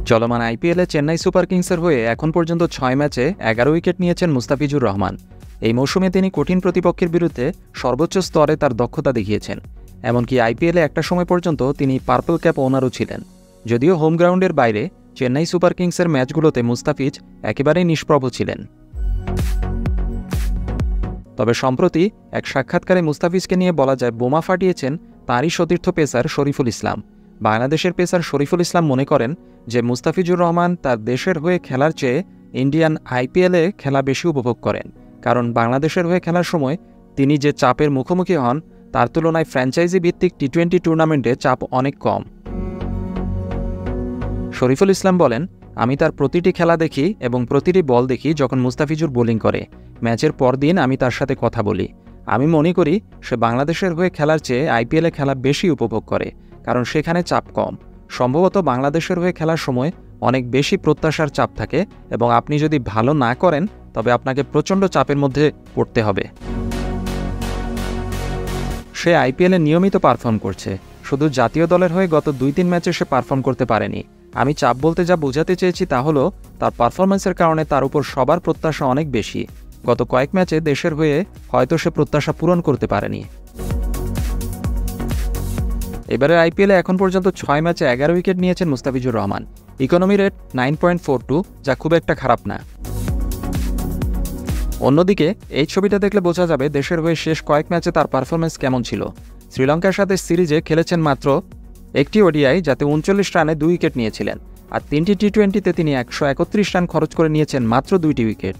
চলমান আইপিএলে চেন্নাই সুপার কিংসের হয়ে এখন পর্যন্ত ৬ ম্যাচে ১১ উইকেট নিয়েছেন মুস্তাফিজুর রহমান। এই মৌসুমে তিনি কঠিন প্রতিপক্ষের বিরুদ্ধে সর্বোচ্চ স্তরে তার দক্ষতা দেখিয়েছেন। এমনকি আইপিএলে একটা সময় পর্যন্ত তিনি পার্পল ক্যাপ ওনারও ছিলেন। যদিও হোম গ্রাউন্ডের বাইরে চেন্নাই সুপার কিংসের ম্যাচগুলোতে মুস্তাফিজ একেবারেই নিষ্প্রভ ছিলেন। তবে সম্প্রতি এক সাক্ষাৎকারে মুস্তাফিজকে নিয়ে বলা যায় বোমা ফাটিয়েছেন তাঁরই সতীর্থ পেসার শরীফুল ইসলাম। বাংলাদেশের পেসার শরীফুল ইসলাম মনে করেন যে মুস্তাফিজুর রহমান তার দেশের হয়ে খেলার চেয়ে ইন্ডিয়ান আইপিএলে খেলা বেশি উপভোগ করেন, কারণ বাংলাদেশের হয়ে খেলার সময় তিনি যে চাপের মুখোমুখি হন তার তুলনায় ফ্র্যাঞ্চাইজি ভিত্তিক টি-20 টুর্নামেন্টে চাপ অনেক কম। শরীফুল ইসলাম বলেন, আমি তার প্রতিটি খেলা দেখি এবং প্রতিটি বল দেখি যখন মুস্তাফিজুর বোলিং করে। ম্যাচের পরদিন আমি তার সাথে কথা বলি। আমি মনে করি সে বাংলাদেশের হয়ে খেলার চেয়ে আইপিএলে খেলা বেশি উপভোগ করে, কারণ সেখানে চাপ কম। সম্ভবত বাংলাদেশের হয়ে খেলার সময় অনেক বেশি প্রত্যাশার চাপ থাকে এবং আপনি যদি ভালো না করেন তবে আপনাকে প্রচণ্ড চাপের মধ্যে পড়তে হবে। সে আইপিএলে নিয়মিত পারফর্ম করছে, শুধু জাতীয় দলের হয়ে গত 2-3 ম্যাচে সে পারফর্ম করতে পারেনি। আমি চাপ বলতে যা বোঝাতে চেয়েছি তা হলো তার পারফরম্যান্সের কারণে তার উপর সবার প্রত্যাশা অনেক বেশি। গত কয়েক ম্যাচে দেশের হয়ে হয়তো সে প্রত্যাশা পূরণ করতে পারেনি। এবারে আইপিএলে এখন পর্যন্ত 6 ম্যাচে 11 উইকেট নিয়েছেন মুস্তাফিজুর রহমান। ইকোনমি রেট 9.42, যা খুব একটা খারাপ না। অন্যদিকে এই ছবিটা দেখলে বোঝা যাবে দেশের হয়ে শেষ কয়েক ম্যাচে তার পারফরম্যান্স কেমন ছিল। শ্রীলঙ্কার সাথে সিরিজে খেলেছেন মাত্র একটি ওডিআই, যাতে 39 রানে 2 উইকেট নিয়েছিলেন, আর 3টি টি-20তে তিনি 131 রান খরচ করে নিয়েছেন মাত্র 2টি উইকেট।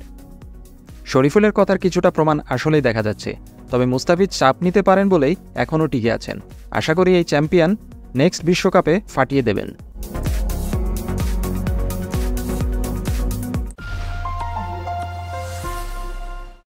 শরীফুলের কথার কিছুটা প্রমাণ আসলেই দেখা যাচ্ছে, তবে মুস্তাফিজ চাপ নিতে পারেন বলেই এখনও টিকে আছেন। আশা করি এই চ্যাম্পিয়ন নেক্সট বিশ্বকাপে ফাটিয়ে দেবেন।